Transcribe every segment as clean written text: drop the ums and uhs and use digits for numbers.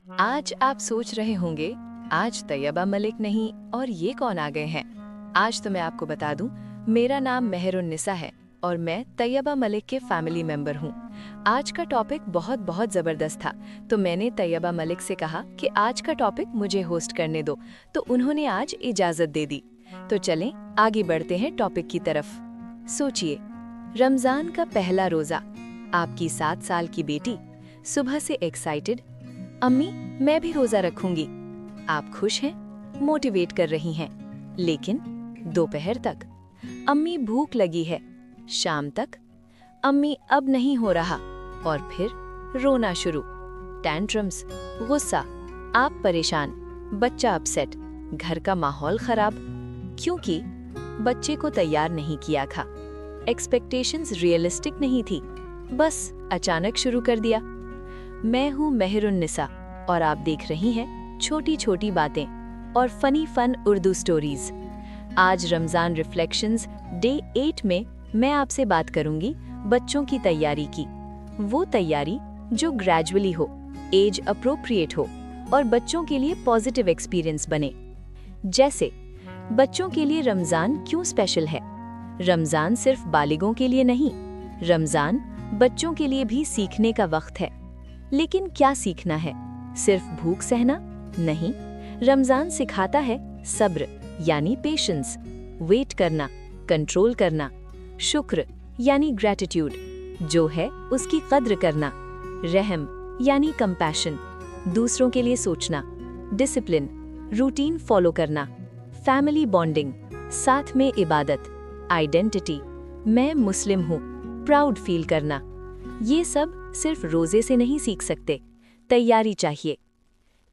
आज आप सोच रहे होंगे, आज तैयबा मलिक नहीं और ये कौन आ गए हैं। आज तो मैं आपको बता दूं, मेरा नाम मेहरुन्निसा है और मैं तैयबा मलिक के फैमिली मेंबर हूं। आज का टॉपिक बहुत बहुत ज़बरदस्त था, तो मैंने तैयबा मलिक से कहा कि आज का टॉपिक मुझे होस्ट करने दो, तो उन्होंने आज इजाज़त दे दी। तो चलें आगे बढ़ते हैं टॉपिक की तरफ। सोचिए, रमज़ान का पहला रोज़ा, आपकी 7 साल की बेटी सुबह से एक्साइटेड, अम्मी मैं भी रोजा रखूंगी। आप खुश हैं, मोटिवेट कर रही हैं, लेकिन दोपहर तक अम्मी भूख लगी है, शाम तक अम्मी अब नहीं हो रहा, और फिर रोना शुरू, टैंट्रम्स, गुस्सा, आप परेशान, बच्चा अपसेट, घर का माहौल खराब, क्योंकि बच्चे को तैयार नहीं किया था। एक्सपेक्टेशंस रियलिस्टिक नहीं थी, बस अचानक शुरू कर दिया। मैं हूँ मेहरुन्निसा और आप देख रही हैं छोटी छोटी बातें और फनी फन उर्दू स्टोरीज। आज रमज़ान रिफ्लेक्शंस डे 8 में मैं आपसे बात करूंगी बच्चों की तैयारी की, वो तैयारी जो ग्रेजुअली हो, एज अप्रोप्रिएट हो और बच्चों के लिए पॉजिटिव एक्सपीरियंस बने। जैसे बच्चों के लिए रमज़ान क्यों स्पेशल है। रमज़ान सिर्फ बालिगों के लिए नहीं, रमज़ान बच्चों के लिए भी सीखने का वक्त है। लेकिन क्या सीखना है? सिर्फ भूख सहना नहीं, रमजान सिखाता है सब्र यानी पेशेंस, वेट करना, कंट्रोल करना, शुक्र यानी ग्रैटिट्यूड, जो है उसकी कद्र करना, रहम यानी कंपैशन, दूसरों के लिए सोचना, डिसिप्लिन, रूटीन फॉलो करना, फैमिली बॉन्डिंग, साथ में इबादत, आइडेंटिटी, मैं मुस्लिम हूँ, प्राउड फील करना। ये सब सिर्फ रोजे से नहीं सीख सकते, तैयारी चाहिए।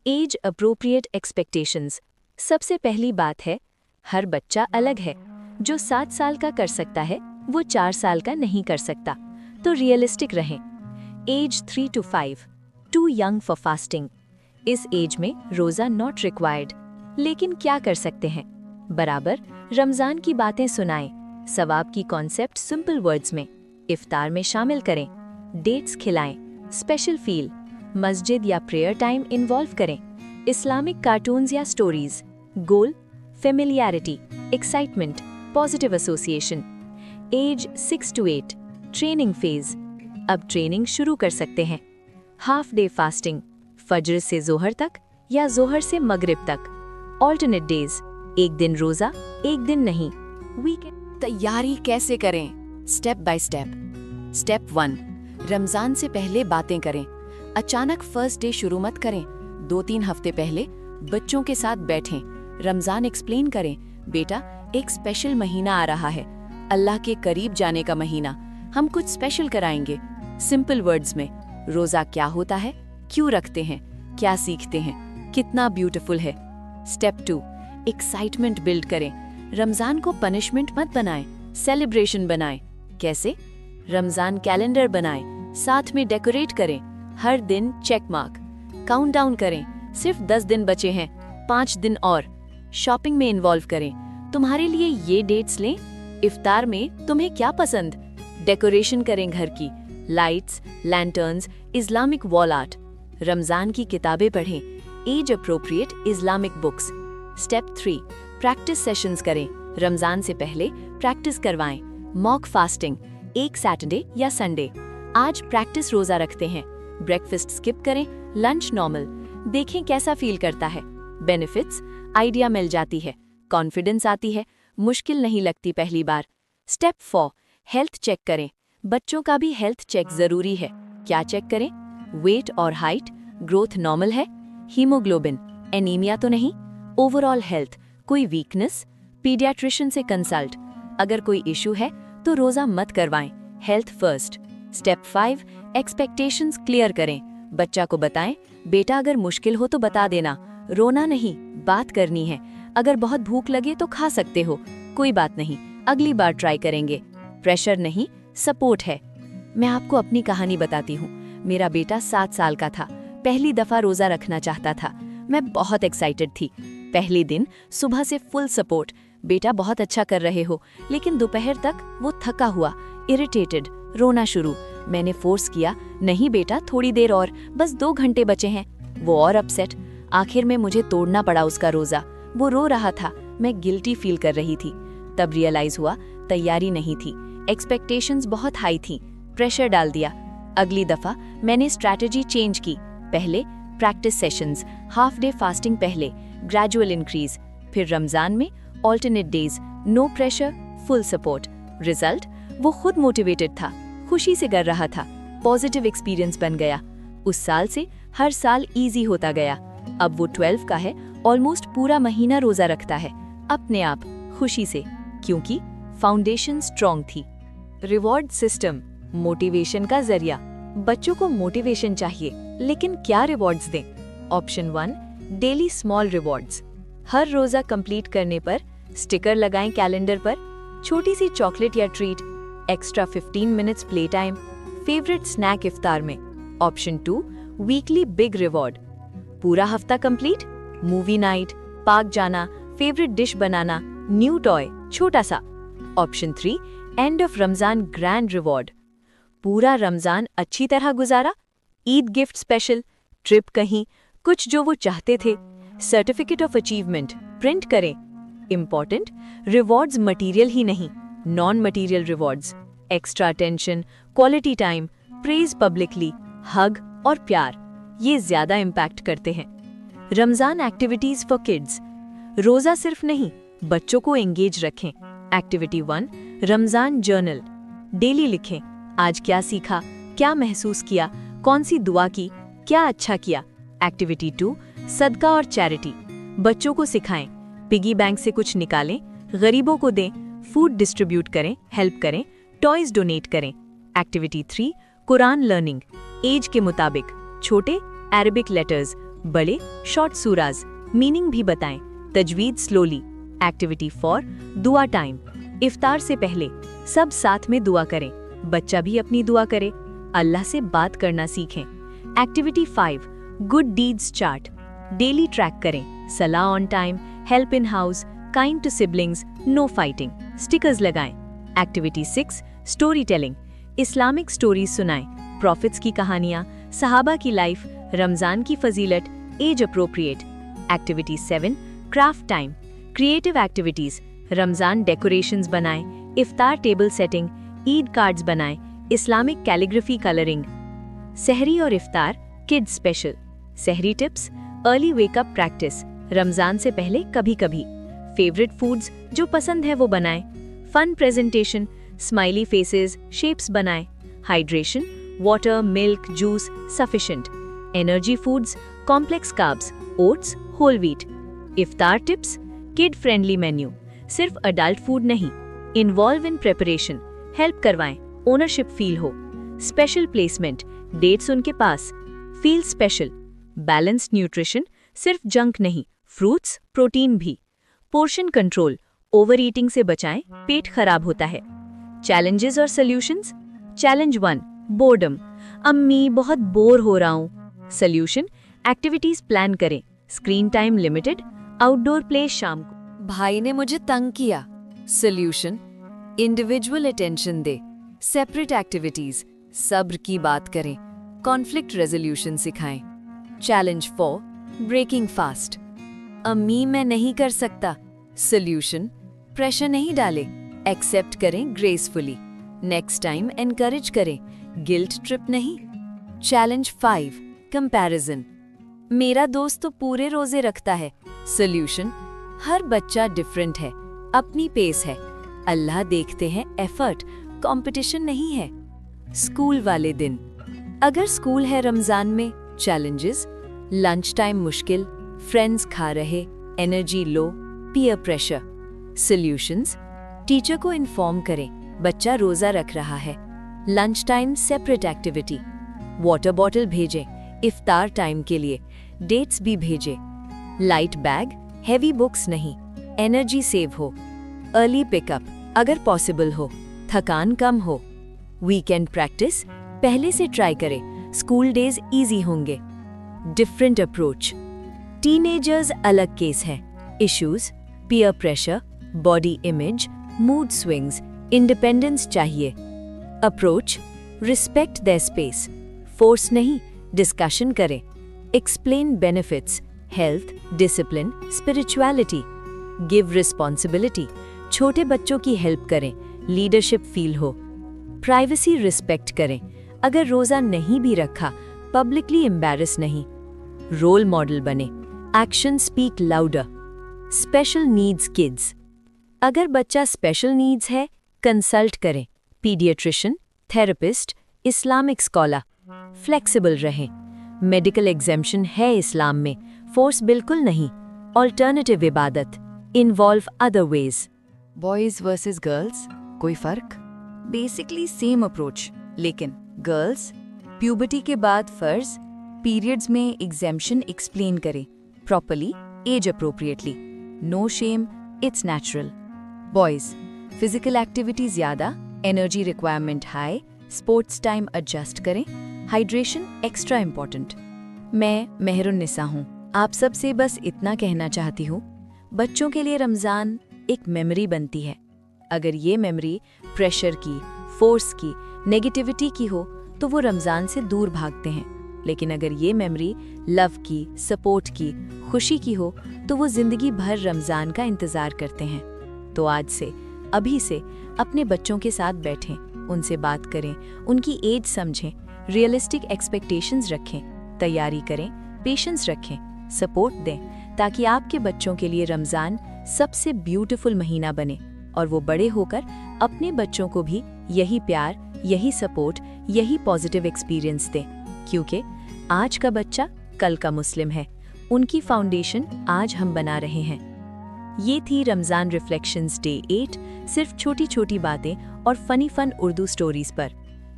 Age appropriate expectations. सबसे पहली बात है, हर बच्चा अलग है। जो 7 साल का कर सकता है वो 4 साल का नहीं कर सकता, तो रियलिस्टिक रहें। Age 3 to 5, too young for fasting. इस एज में रोजा नॉट रिक्वायर्ड, लेकिन क्या कर सकते हैं? बराबर रमजान की बातें सुनाएं, सवाब की कॉन्सेप्ट सिंपल वर्ड्स में, इफ्तार में शामिल करें, डेट्स खिलाएं, स्पेशल फील, मस्जिद या प्रेयर टाइम इन्वॉल्व करें, इस्लामिक कार्टून्स या stories, goal familiarity, excitement, positive association. Age 6 to 8, training phase. अब ट्रेनिंग शुरू कर सकते हैं। हाफ डे फास्टिंग, फज्र से जोहर तक या जोहर से मगरिब तक, ऑल्टरनेट डेज, एक दिन रोजा एक दिन नहीं, वीकेंड। तैयारी कैसे करें? Step by step. Step 1, Ramzan से पहले बातें करें। अचानक फर्स्ट डे शुरू मत करें। 2-3 हफ्ते पहले बच्चों के साथ बैठें, रमजान एक्सप्लेन करें, बेटा एक स्पेशल महीना आ रहा है, अल्लाह के करीब जाने का महीना, हम कुछ स्पेशल कराएंगे। सिंपल वर्ड्स में, रोजा क्या होता है, क्यों रखते हैं, क्या सीखते हैं, कितना ब्यूटीफुल है। स्टेप 2, एक्साइटमेंट बिल्ड करें। रमजान को पनिशमेंट मत बनाएं, सेलिब्रेशन बनाएं। कैसे? रमजान कैलेंडर बनाएं, साथ में डेकोरेट करें, हर दिन चेक मार्क, काउंटडाउन करें, सिर्फ 10 दिन बचे हैं, 5 दिन और। शॉपिंग में इन्वॉल्व करें, तुम्हारे लिए ये डेट्स लें, इफ्तार में तुम्हें क्या पसंद, डेकोरेशन करें घर की, lights, lanterns, Islamic wall art. Ramzan की किताबें पढ़ें, age appropriate Islamic books. Step 3, practice sessions करें, रमजान से पहले प्रैक्टिस करवाएं, मॉक फास्टिंग, एक सैटरडे या संडे। आज प्रैक्टिस रोजा रखते हैं, ब्रेकफास्ट स्किप करें, लंच नॉर्मल, देखें कैसा फील करता है। बेनिफिट्स, आइडिया मिल जाती है, कॉन्फिडेंस आती है, मुश्किल नहीं लगती पहली बार। स्टेप 4, हेल्थ चेक करें। बच्चों का भी हेल्थ चेक जरूरी है। क्या चेक करें? वेट और हाइट, ग्रोथ नॉर्मल है, हीमोग्लोबिन, एनीमिया तो नहीं, ओवरऑल हेल्थ, कोई वीकनेस, पीडियाट्रिशियन से कंसल्ट। अगर कोई इशू है तो रोजा मत करवाएं, health first. Step 5, expectations clear करें। बच्चा को बताएं, बेटा अगर मुश्किल हो तो बता देना, रोना नहीं, बात करनी है। अगर बहुत भूख लगे तो खा सकते हो, कोई बात नहीं, अगली बार ट्राई करेंगे। प्रेशर नहीं, सपोर्ट है। मैं आपको अपनी कहानी बताती हूँ। मेरा बेटा 7 साल का था, पहली दफा रोजा रखना चाहता था। मैं बहुत एक्साइटेड थी। पहले दिन सुबह से फुल सपोर्ट, बेटा बहुत अच्छा कर रहे हो, लेकिन दोपहर तक वो थका हुआ, इरिटेटेड, रोना शुरू। मैंने फोर्स किया, नहीं बेटा थोड़ी देर और, बस 2 घंटे बचे हैं। वो और अपसेट। आखिर में मुझे तोड़ना पड़ा उसका रोजा। वो रो रहा था, मैं गिल्टी फील कर रही थी। तब रियलाइज हुआ तैयारी नहीं थी, एक्सपेक्टेशंस बहुत हाई थी, प्रेशर डाल दिया। अगली दफा मैंने स्ट्रैटेजी चेंज की। पहले practice sessions, half day fasting पहले, ग्रेजुअल इंक्रीज। फिर रमजान में alternate days, no pressure, full support. Result, वो खुद मोटिवेटेड था, खुशी से कर रहा था, पॉजिटिव एक्सपीरियंस बन गया। उस साल से हर साल इजी होता गया। अब वो 12 का है, ऑलमोस्ट पूरा महीना रोजा रखता है, अपने आप, खुशी से, क्योंकि फाउंडेशन स्ट्रॉन्ग थी। रिवॉर्ड सिस्टम, मोटिवेशन का जरिया। बच्चों को मोटिवेशन चाहिए, लेकिन क्या रिवॉर्ड्स दें? Option 1, daily small rewards. हर रोजा कंप्लीट करने पर स्टिकर लगाएं कैलेंडर पर, छोटी सी चॉकलेट या treat, extra 15 minutes play time, favourite snack इफ्तार में। Option 2, weekly big reward. पूरा हफ्ता कंप्लीट, मूवी नाइट, पार्क जाना, फेवरेट डिश बनाना, न्यू टॉय, छोटा सा। Option 3, end of Ramzan grand reward. पूरा रमजान अच्छी तरह गुजारा, ईद गिफ्ट स्पेशल, ट्रिप कहीं, कुछ जो वो चाहते थे, सर्टिफिकेट ऑफ अचीवमेंट प्रिंट करें। इंपॉर्टेंट, रिवॉर्ड्स मटेरियल ही नहीं, non material rewards, extra attention, quality time, praise publicly, hug और प्यार, ये ज्यादा इम्पैक्ट करते हैं। Ramzan activities for kids. रोजा सिर्फ नहीं, बच्चों को एंगेज रखें। Activity 1, Ramzan journal. डेली लिखें, आज क्या सीखा, क्या महसूस किया, कौन सी दुआ की, क्या अच्छा किया। एक्टिविटी 2, सदका और चैरिटी। बच्चों को सिखाएं, पिगी बैंक से कुछ निकालें, गरीबों को दें, फूड डिस्ट्रीब्यूट करें, हेल्प करें, टॉयज डोनेट करें। Activity 3, Quran learning. एज के मुताबिक, छोटे अरबिक लेटर्स, बड़े शॉर्ट सूराज, मीनिंग भी बताएं, तजवीद स्लोली। एक्टिविटी 4, दुआ टाइम। इफ्तार से पहले सब साथ में दुआ करें, बच्चा भी अपनी दुआ करे, अल्लाह से बात करना सीखें। Activity 5, good deeds chart. Daily track करें, सलाह on time, help in house, kind to siblings, no fighting, stickers लगाएं। Activity 6, story telling. Islamic stories सुनाएं, प्रॉफिट्स की कहानियां, सहाबा की लाइफ, रमजान की फजीलत, age appropriate. Activity 7, craft time. Creative activities, Ramzan decorations बनाएं, इफ्तार टेबल सेटिंग, ईद कार्ड्स बनाएं, इस्लामिक कैलीग्राफी कलरिंग। सहरी और इफ्तार किड्स स्पेशल। सहरी tips, early wake up practice, Ramzan से पहले कभी कभी। फेवरेट फूड्स जो पसंद है वो बनाएं। Fun presentation, smiley faces, shapes बनाएं। Hydration, water, milk, juice sufficient. Energy foods, complex carbs, oats, whole wheat. इफ्तार टिप्स, किड फ्रेंडली मेन्यू, सिर्फ अडल्ट फूड नहीं, इन्वॉल्व इन प्रिपरेशन, हेल्प करवाएं, ओनरशिप फील हो। स्पेशल प्लेसमेंट, डेट्स उनके पास, feel special. Balanced nutrition, सिर्फ junk नहीं, fruits, protein भी। पोर्शन कंट्रोल, ओवर ईटिंग से बचाएं, पेट खराब होता है। चैलेंजेस और सॉल्यूशंस। Challenge 1, boredom. अम्मी बहुत बोर हो रहा हूँ। सॉल्यूशन, एक्टिविटीज प्लान करें, screen time limited, outdoor play शाम को। भाई ने मुझे तंग किया। सॉल्यूशन, इंडिविजुअल अटेंशन दे, सेपरेट एक्टिविटीज, सब्र की बात करें, कॉन्फ्लिक्ट रेजोल्यूशन सिखाएं। Challenge 4, breaking fast. अम्मी मैं नहीं कर सकता। सॉल्यूशन, प्रेशर नहीं डाले, एक्सेप्ट करें ग्रेसफुली, नेक्स्ट टाइम एनकरेज करें, गिल्ट ट्रिप नहीं। Challenge 5, comparison. मेरा दोस्त तो पूरे रोजे रखता है। सॉल्यूशन, हर बच्चा डिफरेंट है, अपनी पेस है, अल्लाह देखते हैं एफर्ट, कंपटीशन नहीं है। स्कूल वाले दिन। अगर स्कूल है रमजान में, चैलेंजेस, लंच टाइम मुश्किल, फ्रेंड्स खा रहे, energy low, peer pressure. Solutions, teacher को इन्फॉर्म करें, बच्चा रोजा रख रहा है, lunch time separate activity, water bottle भेजें, इफ्तार टाइम के लिए, डेट्स भी भेजें, लाइट बैग, हेवी बुक्स नहीं, एनर्जी सेव हो, अर्ली पिकअप अगर पॉसिबल हो, थकान कम हो। वीकेंड प्रैक्टिस, पहले से ट्राई करें, स्कूल डेज इजी होंगे। Different approach. टीनेजर्स अलग केस है, issues, peer pressure, body image, mood swings, independence चाहिए। Approach, respect their space, force नहीं, डिस्कशन करें, Explain benefits, health, discipline, spirituality. Give responsibility. छोटे बच्चों की हेल्प करें, लीडरशिप फील हो. प्राइवेसी रिस्पेक्ट करें. अगर रोज़ा नहीं भी रखा, पब्लिकली एम्बैरस नहीं. रोल मॉडल बने. Action speak louder. Special needs kids. अगर बच्चा स्पेशल नीड्स है, कंसल्ट करें. Paediatrician, therapist, Islamic scholar. Flexible रहें. मेडिकल एग्जेम्पशन है इस्लाम में, फोर्स बिल्कुल नहीं. ऑल्टरनेटिव इबादत. Involve other ways. Boys versus girls, कोई फ़र्क? बेसिकली सेम अप्रोच, लेकिन गर्ल्स प्यूबर्टी के बाद फ़र्ज, पीरियड्स में एग्जेम्पशन एक्सप्लेन करें properly, age appropriately. No shame, it's natural. Boys physical activity ज़्यादा, energy requirement high, sports time adjust करें, हाइड्रेशन एक्स्ट्रा इम्पॉर्टेंट. मैं मेहरुन्निसा हूँ. आप सबसे बस इतना कहना चाहती हूँ, बच्चों के लिए रमज़ान एक मेमोरी बनती है. अगर ये मेमोरी प्रेशर की, फोर्स की, नेगेटिविटी की हो तो वो रमज़ान से दूर भागते हैं. लेकिन अगर ये मेमोरी लव की, सपोर्ट की, खुशी की हो तो वो ज़िंदगी भर रमज़ान का इंतज़ार करते हैं. तो आज से, अभी से अपने बच्चों के साथ बैठें, उनसे बात करें, उनकी एज समझें, रियलिस्टिक एक्सपेक्टेशंस रखें, तैयारी करें, पेशेंस रखें, सपोर्ट दें, ताकि आपके बच्चों के लिए रमज़ान सबसे ब्यूटीफुल महीना बने और वो बड़े होकर अपने बच्चों को भी यही प्यार, यही सपोर्ट, यही पॉजिटिव एक्सपीरियंस दें. क्योंकि आज का बच्चा कल का मुस्लिम है. उनकी फाउंडेशन आज हम बना रहे हैं. ये थी रमज़ान रिफ्लेक्शंस डे 8, सिर्फ छोटी छोटी बातें और फन उर्दू स्टोरीज पर.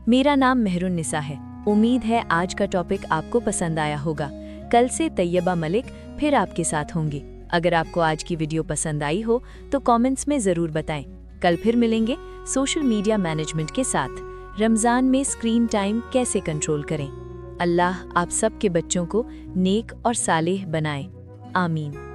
मेरा नाम मेहरुन्निसा है. उम्मीद है आज का टॉपिक आपको पसंद आया होगा. कल से तैयबा मलिक फिर आपके साथ होंगी. अगर आपको आज की वीडियो पसंद आई हो तो कमेंट्स में ज़रूर बताएं. कल फिर मिलेंगे सोशल मीडिया मैनेजमेंट के साथ. रमज़ान में स्क्रीन टाइम कैसे कंट्रोल करें. अल्लाह आप सब के बच्चों को नेक और सालेह बनाए. आमीन.